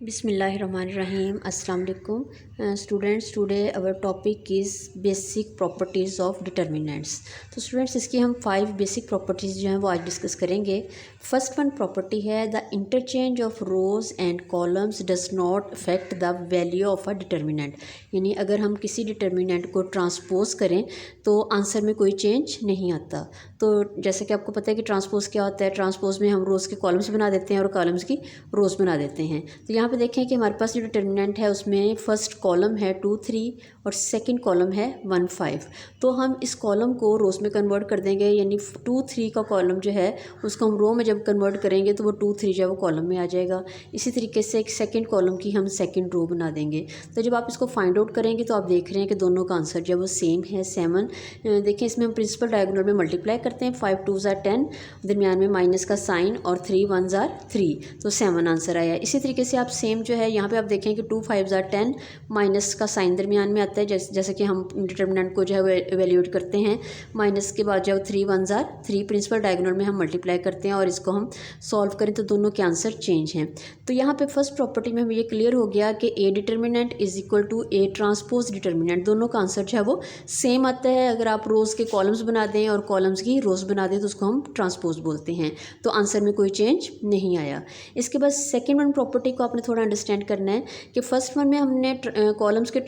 Bismillahirrahmanirrahim. Assalamu alaikum. Students, today our topic is basic properties of determinants. तो students इसकी हम 5 basic properties जो हैं वो आज डिस्कस करेंगे. फर्स्ट वन प्रॉपर्टी है the interchange of rows and columns does not affect the value of a determinant. यानी अगर हम किसी डिटर्मिनेंट को ट्रांसपोज करें तो आंसर में कोई चेंज नहीं आता. तो जैसे कि आपको पता है कि ट्रांसपोज क्या होता है. ट्रांसपोज में हम रोज़ के कॉलम्स बना देते हैं और कॉलम्स की रोज़ बना देते हैं. तो यहाँ पे देखें कि हमारे पास जो डिटर्मिनेंट है उसमें फ़र्स्ट कॉलम है 2 3 और सेकंड कॉलम है 1 5. तो हम इस कॉलम को रोज़ में कन्वर्ट कर देंगे. यानी 2 3 का कॉलम जो है उसको हम रो में जब कन्वर्ट करेंगे तो वो 2 3 जो है वो कॉलम में आ जाएगा. इसी तरीके से एक सेकंड कॉलम की हम सेकंड रो बना देंगे. तो जब आप इसको फाइंड आउट करेंगे तो आप देख रहे हैं कि दोनों का आंसर जो है वो सेम है 7. देखिए इसमें हम प्रिंसिपल डायगोनल में मल्टीप्लाई करते हैं. 5 2 ज़ार 10, दरमियान में माइनस का साइन और 3 1 ज़ार 3, तो 7 आंसर आया. इसी तरीके से आप सेम जो है यहाँ पे आप देखें कि 2 5 ज़ार 10, माइनस का साइन दरमियान में आता है. जैसे कि हम डिटर्मिनेंट को जो है एवेल्यूएट करते हैं. माइनस के बाद जो 3 1 ज़ार 3 प्रिंसिपल डायगोनल में हम मल्टीप्लाई करते हैं और इसको हम सॉल्व करें तो दोनों के आंसर चेंज हैं. तो यहाँ पे फर्स्ट प्रॉपर्टी में हमें ये क्लियर हो गया कि A determinant is equal to A transpose determinant. दोनों का आंसर जो है वो सेम आता है. अगर आप रोज़ के कॉलम्स बना दें और कॉलम्स की रोज़ बना दें तो उसको हम ट्रांसपोज बोलते हैं. तो आंसर में कोई चेंज नहीं आया. इसके बाद सेकेंड वन प्रॉपर्टी को आपने थोड़ा अंडरस्टैंड करना है कि फर्स्ट वन में हमने कॉलम्स के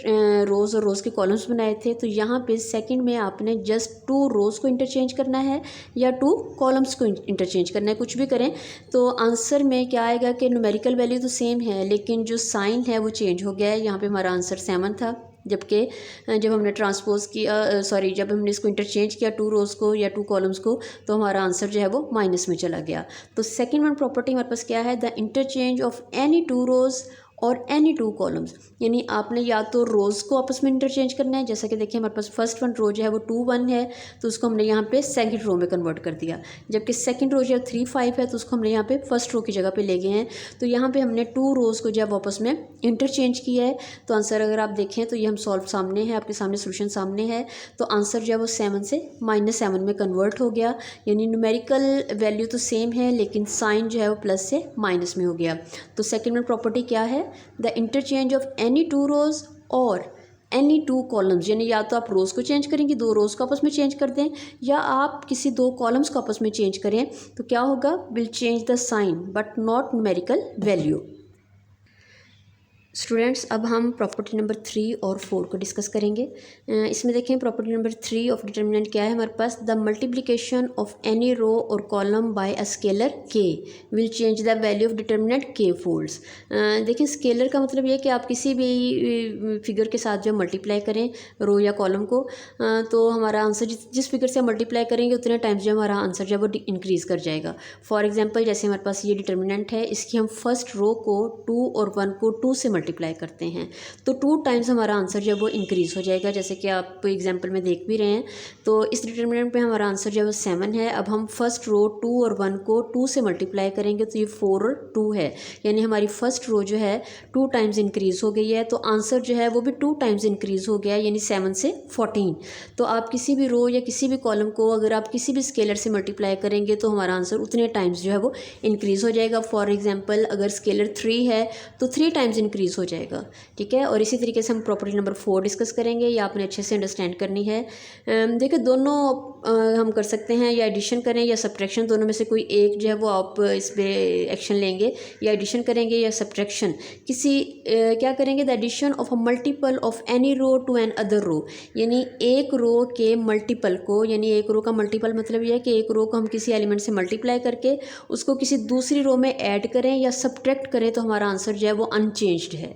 रोज़ और रोज़ के कॉलम्स बनाए थे. तो यहाँ पे सेकंड में आपने जस्ट 2 रोज़ को इंटरचेंज करना है या 2 कॉलम्स को इंटरचेंज करना है. कुछ भी करें तो आंसर में क्या आएगा कि न्यूमेरिकल वैल्यू तो सेम है लेकिन जो साइन है वो चेंज हो गया है. यहाँ पे हमारा आंसर 7 था, जबकि जब हमने ट्रांसपोज किया जब हमने इसको इंटरचेंज किया 2 रोज़ को या 2 कॉलम्स को तो हमारा आंसर जो है वो माइनस में चला गया. तो सेकंड वन प्रॉपर्टी हमारे पास क्या है, द इंटरचेंज ऑफ एनी 2 रोज़ और एनी 2 कॉलम्स. यानी आपने या तो रोज़ को आपस में इंटरचेंज करना है. जैसा कि देखिए हमारे पास फर्स्ट वन रो जो है वो 2 1 है तो उसको हमने यहाँ पे सेकंड रो में कन्वर्ट कर दिया. जबकि सेकंड रो जो है 3 5 है तो उसको हमने यहाँ पे फर्स्ट रो की जगह पे ले गए हैं. तो यहाँ पे हमने 2 रोज़ को जो है आपस में इंटरचेंज किया है. तो आंसर अगर आप देखें तो ये हम सॉल्व सामने है, आपके सामने सोल्यूशन सामने है. तो आंसर जो है वो 7 से -7 में कन्वर्ट हो गया. यानी न्यूमेरिकल वैल्यू तो सेम है लेकिन साइन जो है वो प्लस से माइनस में हो गया. तो सेकेंड में प्रॉपर्टी क्या है, द इंटरचेंज ऑफ एनी 2 रोज़ और एनी 2 कॉलम्स. यानी या तो आप रोज़ को चेंज करेंगे, 2 रोज़ को आपस में चेंज कर दें, या आप किसी 2 कॉलम्स को आपस में चेंज करें तो क्या होगा, will change the sign but not numerical value. Students अब हम प्रॉपर्टी नंबर 3 और 4 को डिस्कस करेंगे. इसमें देखें प्रॉपर्टी नंबर 3 ऑफ डिटर्मिनेंट क्या है हमारे पास, the multiplication of any row or column by a scalar k will change the value of determinant k folds. देखिए स्केलर का मतलब ये है कि आप किसी भी फिगर के साथ जो मल्टीप्लाई करें रो या कॉलम को तो हमारा आंसर जिस फिगर से मल्टीप्लाई करेंगे उतने टाइम्स जो हमारा आंसर जो है वो इंक्रीज़ कर जाएगा. फॉर एग्जाम्पल जैसे हमारे पास ये डिटर्मिनेंट है, इसकी हम फर्स्ट रो को 2 और 1 को 2 से मल्टीप्लाई करते हैं तो 2 टाइम्स हमारा आंसर जो है वो इंक्रीज़ हो जाएगा. जैसे कि आप एग्जांपल में देख भी रहे हैं. तो इस डिटर्मिनेंट पे हमारा आंसर जो है वो 7 है. अब हम फर्स्ट रो 2 और 1 को 2 से मल्टीप्लाई करेंगे तो ये 4 और 2 है. यानी हमारी फर्स्ट रो जो है 2 टाइम्स इंक्रीज़ हो गई है. तो आंसर जो है वो भी 2 टाइम्स इंक्रीज़ हो गया है, यानी 7 से 14. तो आप किसी भी रो या किसी भी कॉलम को अगर आप किसी भी स्केलर से मल्टीप्लाई करेंगे तो हमारा आंसर उतने टाइम्स जो है वो इंक्रीज़ हो जाएगा. फॉर एग्जाम्पल अगर स्केलर 3 है तो 3 टाइम्स इंक्रीज़ हो जाएगा. ठीक है. और इसी तरीके से हम प्रॉपर्टी नंबर 4 डिस्कस करेंगे. ये आपने अच्छे से अंडरस्टैंड करनी है. देखिए दोनों हम कर सकते हैं, या एडिशन करें या सब्ट्रैक्शन, दोनों में से कोई एक जो है वो आप इस पर एक्शन लेंगे. या एडिशन करेंगे या सब्ट्रैक्शन, किसी क्या करेंगे, the addition of a multiple of any row to an other row. यानी एक रो के मल्टीपल को, यानी एक रो का मल्टीपल मतलब यह है कि एक रो को हम किसी एलिमेंट से मल्टीप्लाई करके उसको किसी दूसरी रो में ऐड करें या सब्ट्रैक्ट करें तो हमारा आंसर जो है वो अनचेंज्ड है.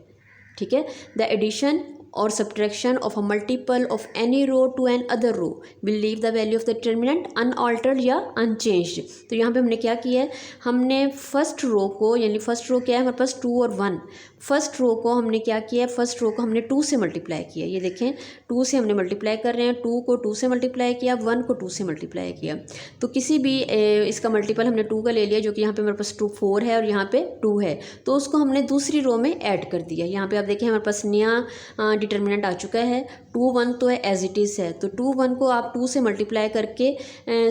ठीक है. द एडिशन और subtraction of a multiple of any row to an other row will leave the value of the determinant unaltered या अनचेंज्ड. तो यहाँ पे हमने क्या किया है, हमने फर्स्ट रो को, यानी फर्स्ट रो क्या है हमारे पास 2 और 1, फर्स्ट रो को हमने क्या किया है, फर्स्ट रो को हमने 2 से मल्टीप्लाई किया. ये देखें 2 से हमने मल्टीप्लाई कर रहे हैं, 2 को 2 से मल्टीप्लाई किया, 1 को 2 से मल्टीप्लाई किया. तो किसी भी इसका मल्टीपल हमने 2 का ले लिया जो कि यहाँ पे हमारे पास 2 4 है और यहाँ पे 2 है, तो उसको हमने दूसरी रो में ऐड कर दिया. यहाँ पे आप देखें हमारे पास नया डिटर्मिनेंट आ चुका है। 2 1 तो है एज इट इज़ है, तो 2 1 को आप 2 से मल्टीप्लाई करके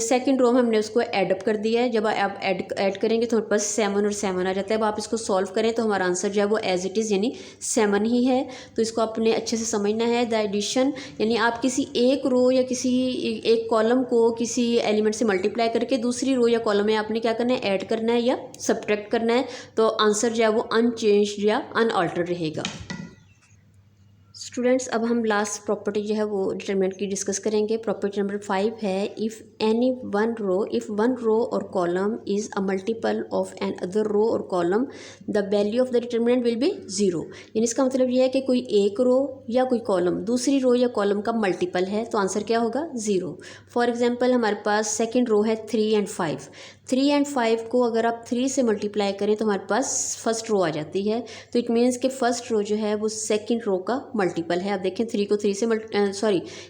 सेकंड रो में हमने उसको ऐड अप कर दिया है। जब आप ऐड करेंगे तो हमारे पास 7 और 7 आ जाता है। अब आप इसको सॉल्व करें तो हमारा आंसर जो है वो एज इट इज़ यानी 7 ही है। तो इसको आपने अच्छे से समझना है। द एडिशन यानी आप किसी एक रो या किसी एक कॉलम को किसी एलिमेंट से मल्टीप्लाई करके दूसरी रो या कॉलम में आपने क्या करना है, ऐड करना है या सब्ट्रैक्ट करना है। तो आंसर जो है वो अनचेंज्ड या अनअल्टर्ड रहेगा। स्टूडेंट्स अब हम लास्ट प्रॉपर्टी जो है वो डिटरमिनेंट की डिस्कस करेंगे। प्रॉपर्टी नंबर 5 है if one row or column is a multiple of an other row or column the value of the determinant will be 0। यानी इसका मतलब ये है कि कोई एक रो या कोई कॉलम दूसरी रो या कॉलम का मल्टीपल है तो आंसर क्या होगा, 0। फॉर एग्जाम्पल हमारे पास सेकेंड रो है 3 और 5। 3 और 5 को अगर आप 3 से मल्टीप्लाई करें तो हमारे पास फर्स्ट रो आ जाती है। तो इट मीन्स कि फर्स्ट रो जो है वो सेकंड रो का मल्टीपल है। आप देखें 3 को 3 से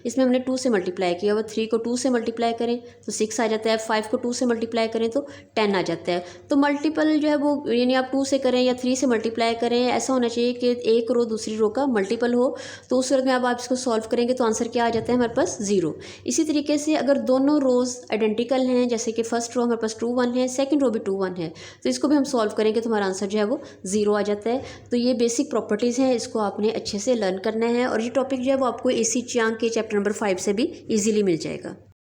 इसमें हमने 2 से मल्टीप्लाई किया, और 3 को 2 से मल्टीप्लाई करें तो 6 आ जाता है। 5 को 2 से मल्टीप्लाई करें तो 10 आ जाता है। तो मल्टीपल जो है वो यानी आप 2 से करें या 3 से मल्टीप्लाई करें, ऐसा होना चाहिए कि एक रो दूसरी रो का मल्टीपल हो। तो उस सूरत में अब आप इसको सॉल्व करेंगे तो आंसर क्या आ जाता है हमारे पास, 0। इसी तरीके से अगर दोनों रोज आइडेंटिकल हैं, जैसे कि फर्स्ट रो हमारे पास 2 1 है, सेकंड रो भी 2 1 है, तो इसको भी हम सॉल्व करेंगे तो हमारा आंसर जो है वो 0 आ जाता है। तो ये बेसिक प्रॉपर्टीज़ हैं, इसको आपने अच्छे से लर्न करना है। और ये टॉपिक जो है वो आपको इसी चांग के चैप्टर नंबर 5 से भी इजीली मिल जाएगा।